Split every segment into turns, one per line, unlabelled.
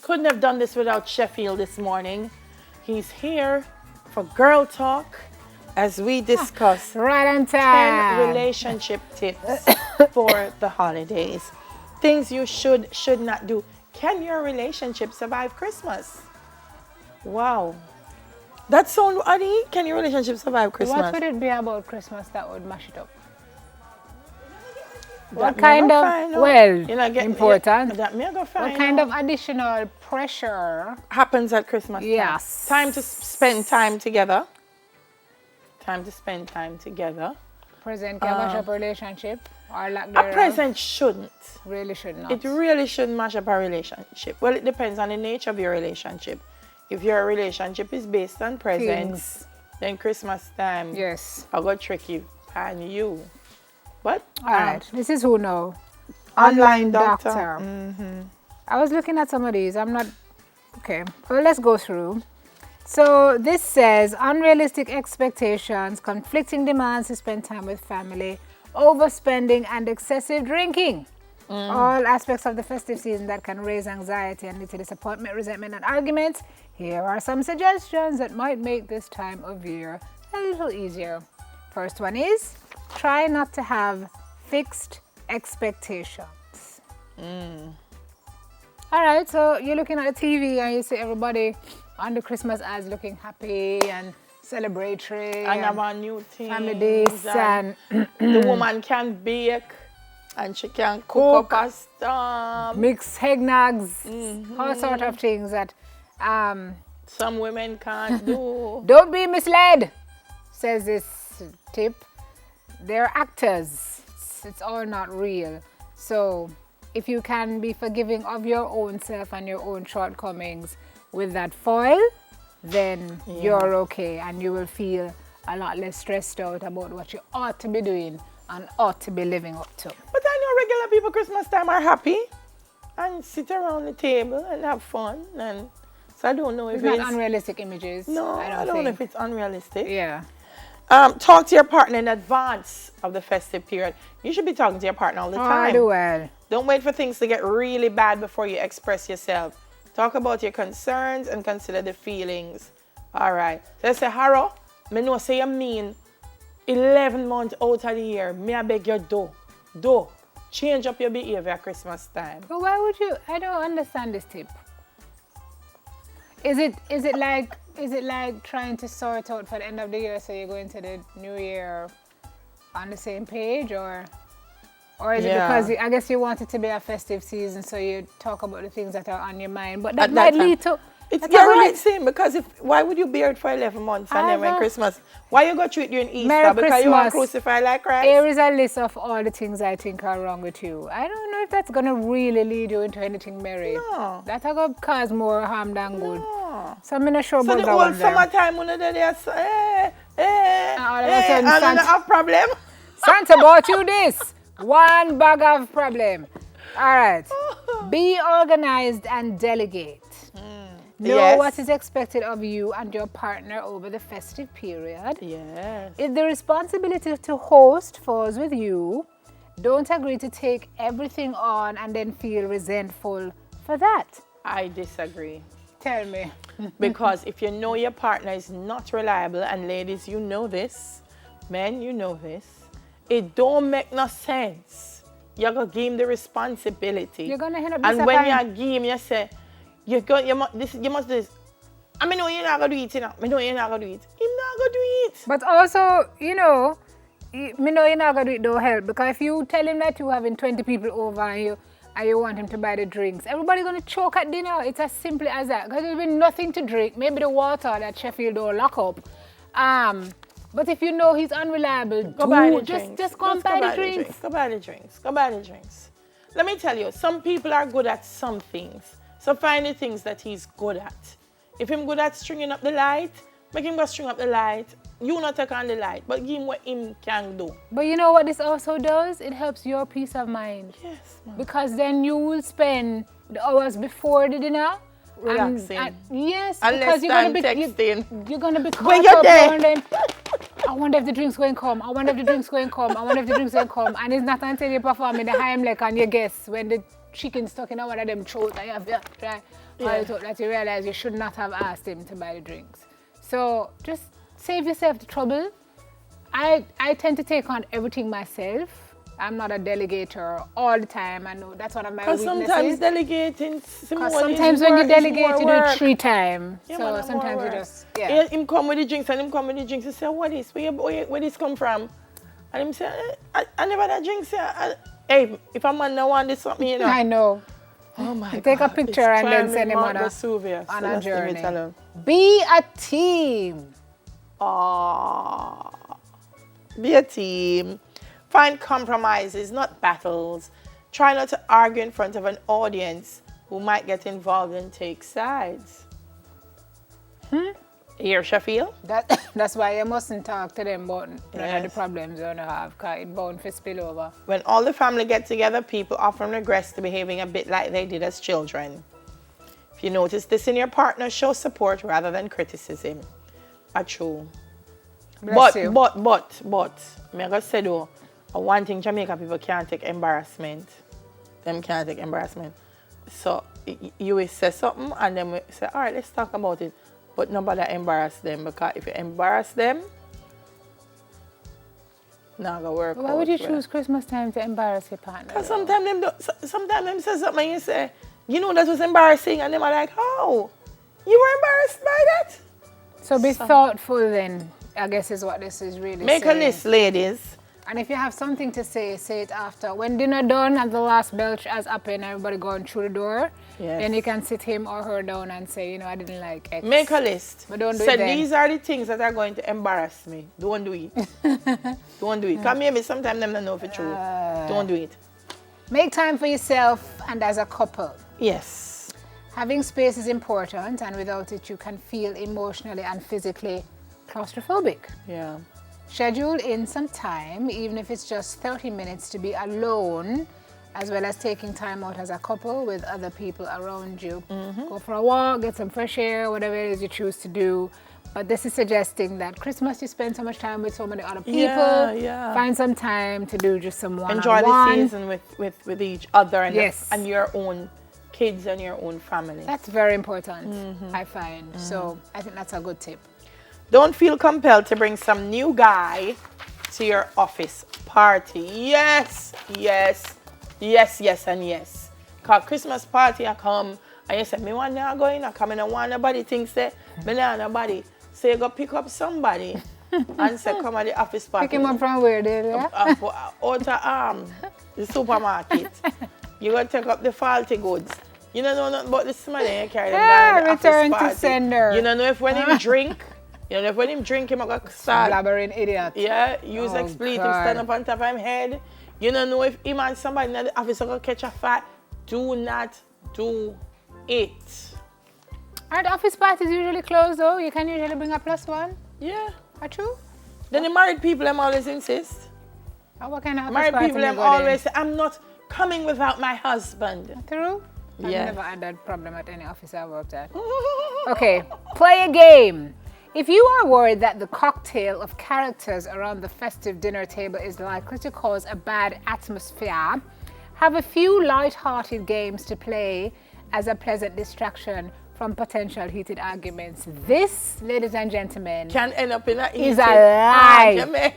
Couldn't have done this without Sheffield this morning. He's here for Girl Talk as we discuss
Right on
10
time.
relationship tips for the holidays. Things you should not do. Can your relationship survive Christmas? Wow. That sound Adi, can your relationship survive Christmas?
What would it be about Christmas that would mash it up?
That
What
me
kind
go
of,
find out.
well,
You know,
important.
That me go find
What kind
out.
of additional pressure?
Happens at Christmas time.
Yes.
Time to spend time together. Time to spend time together.
Present can mash up a relationship or lack
A
thereof?
present shouldn't.
Really should not.
It really shouldn't mash up a relationship. Well, it depends on the nature of your relationship. If your relationship is based on presents,
Things.
then Christmas time,
Yes.
I'll go tricky and you. But
All right. This is who now.
online doctor.
I was looking at some of these. I'm not. Okay. Well, let's go through. So this says unrealistic expectations, conflicting demands to spend time with family, overspending, and excessive drinking. All aspects of the festive season that can raise anxiety and lead to disappointment, resentment, and arguments. Here are some suggestions that might make this time of year a little easier. First one is try not to have fixed expectations. All right, so you're looking at the TV and you see everybody on the Christmas ads looking happy and celebratory.
And have a new thing.
family days and
the woman can bake and she can cook up a stuff.
mix eggnogs, all sort of things that
Some women can't do.
don't be misled, says this tip. They're actors. It's all not real. So if you can be forgiving of your own self and your own shortcomings with that foil, then you're okay and you will feel a lot less stressed out about what you ought to be doing and ought to be living up to.
But I know regular people Christmas time are happy and sit around the table and have fun. And so I don't know if
It's not unrealistic images.
No, I don't know if it's unrealistic.
Yeah.
Talk to your partner in advance of the festive period. You should be talking to your partner all the time.
do well.
Don't wait for things to get really bad before you express yourself. Talk about your concerns and consider the feelings. All right. So I say, Harrow, me know say you mean 11 months out of the year. Me I beg you do. Change up your behavior at Christmas time.
But why would you? I don't understand this tip. Is it like trying to sort out for the end of the year so you go into the new year on the same page, or is it because I guess you want it to be a festive season, so you talk about the things that are on your mind, but that might lead to.
You're right, Sam, because why would you bear it for 11 months and then when Christmas? Why you go through it during Easter?
Merry
Because you are
Christmas.
crucified like Christ?
Here is a list of all the things I think are wrong with you. I don't know if that's gonna really lead you into anything merry.
No.
That's gonna cause more harm than good.
No.
So I'm not sure
So
about
the
that
whole
one there.
summertime when they're there,
all of a sudden,
and then
Santa-
have problem.
Santa bought you this. One bag of problem. All right. Be organized and delegate. Know
Yes.
what is expected of you and your partner over the festive period.
Yes.
If the responsibility to host falls with you, don't agree to take everything on and then feel resentful for that.
I disagree.
Tell me.
Because if you know your partner is not reliable, and ladies, you know this, men, you know this, it don't make no sense. You're going to give him the responsibility.
You're going to end up
And when
disappointed.
you give him, you say, you must do this. I mean, no, you're not going to do it, you know. I know you're not going to do it. He's not going to do it.
But also, me know you're not going to do it, don't help. Because if you tell him that you're having 20 people over and you want him to buy the drinks, everybody's going to choke at dinner. It's as simple as that. Because there'll be nothing to drink. Maybe the water that Sheffield will lock up. But if you know he's unreliable,
Go buy the
just
drinks.
go and buy the drinks.
Go buy the drinks. Go buy the drinks. Let me tell you, some people are good at some things. So find the things that he's good at. If he's good at stringing up the light, make him go string up the light. You not take on the light, but give him what him can do.
But you know what this also does? It helps your peace of mind.
Yes, ma'am.
Because then you will spend the hours before the dinner
Relaxing.
yes,
And
because
less time texting.
you're gonna be
When
caught
you're
up
there.
and then I wonder if the drinks going to come. I wonder if the drinks going to come. I wonder if the drinks going to come. And it's not until you perform in the Heimlich and you guess when the chicken's stuck in one of them throats and you have to try. Yeah. That you realize you should not have asked him to buy the drinks. So just save yourself the trouble. I tend to take on everything myself. I'm not a delegator all the time. I know that's one of my weaknesses.
Sometimes delegating,
sometimes when you delegate, you do it 3 times. Yeah, so sometimes you just,
him come with the drinks and him come with the drinks. He say, what is? Where this come from? And him say, I never had drinks here. Hey, if a man don't want this something, you know.
I know.
Oh my God.
Take a picture and then send him on a journey. Be a team.
Be a team. Find compromises, not battles. Try not to argue in front of an audience who might get involved and take sides. Here, Shafil?
That's why you mustn't talk to them about the problems you don't have, because it's bound to spill over.
When all the family get together, people often regress to behaving a bit like they did as children. If you notice this in your partner, show support rather than criticism. True. But, I'm going to say though, one thing Jamaica people can't take embarrassment. Them can't take embarrassment. So you will say something and then we say, all right, let's talk about it. But nobody embarrass them, because if you embarrass them, not gonna work.
Why would you choose Christmas time to embarrass your partner?
Because sometimes them say something and you say, you know that was embarrassing, and them are like, oh, you were embarrassed by that?
So be thoughtful then, I guess is what this is really
Make
saying.
a list, ladies.
And if you have something to say it after. When dinner done and the last belch has happened, everybody going through the door, then you can sit him or her down and say, you know, I didn't like X.
Make a list.
But don't do it then.
These are the things that are going to embarrass me. Don't do it. Don't do it. Because maybe sometimes them don't know for true. Don't do it.
Make time for yourself and as a couple.
Yes.
Having space is important, and without it you can feel emotionally and physically claustrophobic.
Yeah.
Schedule in some time, even if it's just 30 minutes, to be alone, as well as taking time out as a couple with other people around you. Go for a walk, get some fresh air, whatever it is you choose to do. But this is suggesting that Christmas you spend so much time with so many other people. Find some time to do just some one-on-one.
Enjoy the season with each other and your own kids and your own family.
That's very important, I find. So I think that's a good tip.
Don't feel compelled to bring some new guy to your office party. Yes, yes, yes, yes, and yes. Because Christmas party I come and you say, me want to go in, I come in and want nobody thinks that, me not nobody. So you go pick up somebody and say, come at the office party.
Pick him up from where, did you?
Out of the supermarket. You go take up the faulty goods. You don't know nothing about the money you carry them down the
return
office party.
To sender.
You don't know if when him drink, you know, if when him drink, him going to start.
Blabbering idiot.
Yeah, use expletive, stand up on top of him head. You don't know if him and somebody in the office are going to catch a fight. Do not do it.
Aren't office parties usually closed though? You can usually bring a +1?
Yeah.
Are true?
Then the married people, them always insist.
What kind of office
married
party
people, them always say, I'm not coming without my husband.
True? I've
Yeah.
never had that problem at any office I worked at. Okay, play a game. If you are worried that the cocktail of characters around the festive dinner table is likely to cause a bad atmosphere, have a few light-hearted games to play as a pleasant distraction from potential heated arguments. This, ladies and gentlemen,
Can end up in a
is a lie.
argument.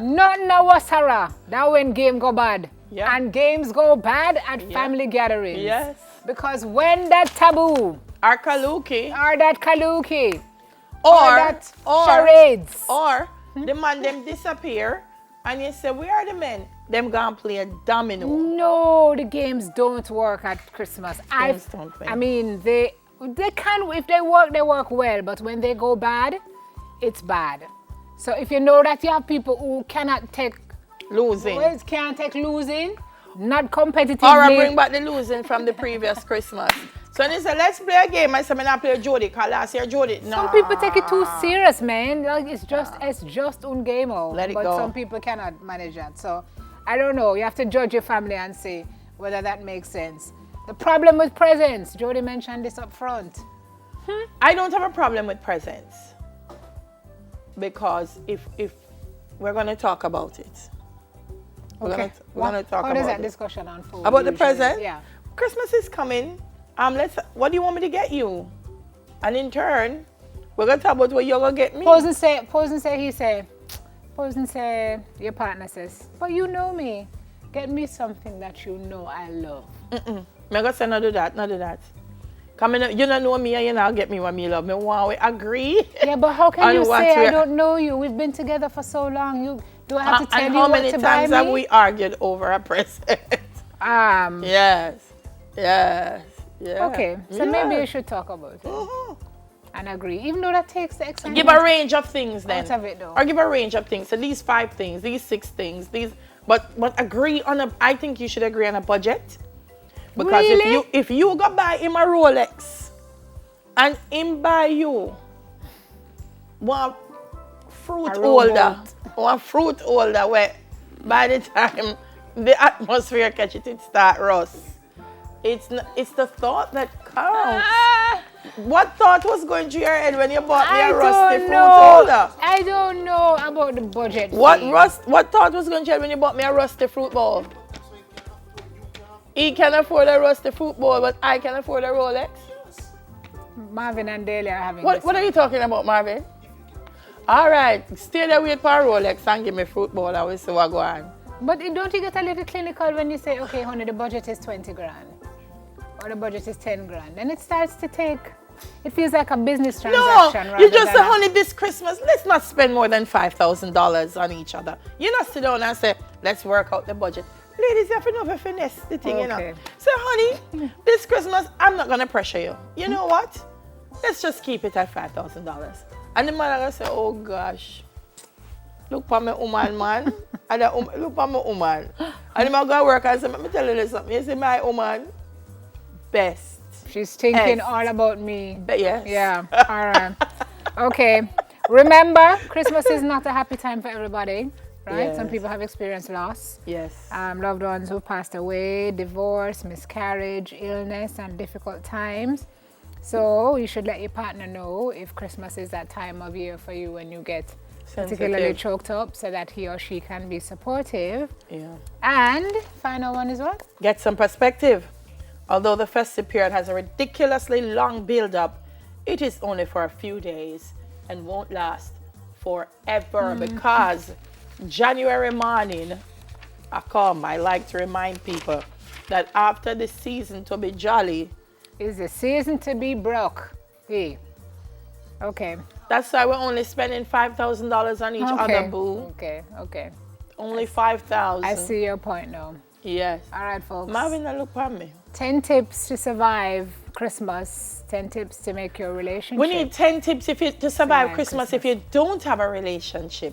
Nothing no was Sarah. That when game go bad.
Yeah.
And games go bad at family gatherings.
Yes.
Because when that taboo,
Or kaluki.
or that kaluki,
Or
that charades,
Or the man them disappear and you say, where are the men? Them gonna play a domino.
no, the games don't work at Christmas.
Games don't work.
I mean, they can, if they work well, but when they go bad, it's bad. So if you know that you have people who cannot take
Losing.
can't take losing, not competitively.
Or I bring back the losing from the previous Christmas. So they say, let's play a game. I say, I'm not play Jody, because last year Jody. No.
Some people take it too serious, man. Like it's just un game.
Let it
but
go.
some people cannot manage that. So I don't know. You have to judge your family and see whether that makes sense. The problem with presents, Jody mentioned this up front.
I don't have a problem with presents. because if we're going to talk about it. We're
Okay.
going to talk
How
about
does that
it.
discussion unfold?
About the
usually?
present?
Yeah.
Christmas is coming. What do you want me to get you? And in turn, we're going to talk about what you're going to get me.
Pose and say, your partner says, but you know me. Get me something that you know I love.
I'm going to say, no do that. Come in, you don't know me and you not get me what me love. Me want we agree.
Yeah, but how can you say
we're-
I don't know you? We've been together for so long. Do I have to tell
and
you
how
what
many
to buy
times
me?
have we argued over a present? Yes.
Okay, so maybe you should talk about it and agree, even though that takes the excitement.
Give a range of things then.
Out of it, though.
Or give a range of things. So these 5 things, these 6 things, but agree on I think you should agree on a budget. Because
Really?
if you go buy him a Rolex and him buy you one fruit holder where by the time the atmosphere catch it start rust. It's the thought that counts. What thought was going through your head when you bought me a rusty fruit holder?
I don't know about the budget.
What
thing.
What thought was going to your head when you bought me a rusty fruit bowl? He can afford a rusty fruit bowl, but I can afford a Rolex.
Marvin and Daly are having
What are you talking about, Marvin? All right, stay there wait for a Rolex and give me fruit bowl and we see what go on.
But don't you get a little clinical when you say, okay, honey, the budget is 20 grand or the budget is 10 grand? Then it starts to it feels like a business transaction.
No, you just say, honey, this Christmas, let's not spend more than $5,000 on each other. You not sit down and say, let's work out the budget. Ladies, you have to know the finesse, the thing, you know. So, honey, this Christmas, I'm not going to pressure you. You know what? Let's just keep it at $5,000. And the man going to say, oh, gosh, look for me woman, man. And look for me woman. And the man going to work and say, let me tell you something. You see, my woman, best.
She's thinking all about me.
Yes.
Yeah, all right. Okay, remember, Christmas is not a happy time for everybody. Right?
Yes.
Some people have experienced loss.
Yes.
Loved ones who passed away, divorce, miscarriage, illness, and difficult times. So you should let your partner know if Christmas is that time of year for you when you get particularly choked up, so that he or she can be supportive.
Yeah.
And final one is what?
Get some perspective. Although the festive period has a ridiculously long build-up, it is only for a few days and won't last forever because January morning, I like to remind people that after the season to be jolly
is the season to be broke. Hey. Okay.
That's why we're only spending $5,000 on each other, boo.
Okay.
Only $5,000.
I see your point now.
Yes.
All right, folks.
Marvin, look at me.
10 tips to survive Christmas. 10 tips to make your relationship.
We need 10 tips to survive Christmas if you don't have a relationship.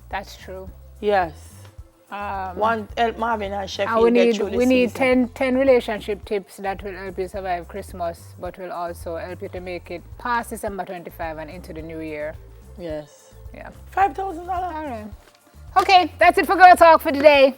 That's true.
Yes. One help Marvin and Sheffield
we
get through this
need
season.
10 relationship tips that will help you survive Christmas, but will also help you to make it past December 25 and into the new year.
Yes.
Yeah.
$5,000.
All right. Okay, that's it for Girl Talk for today.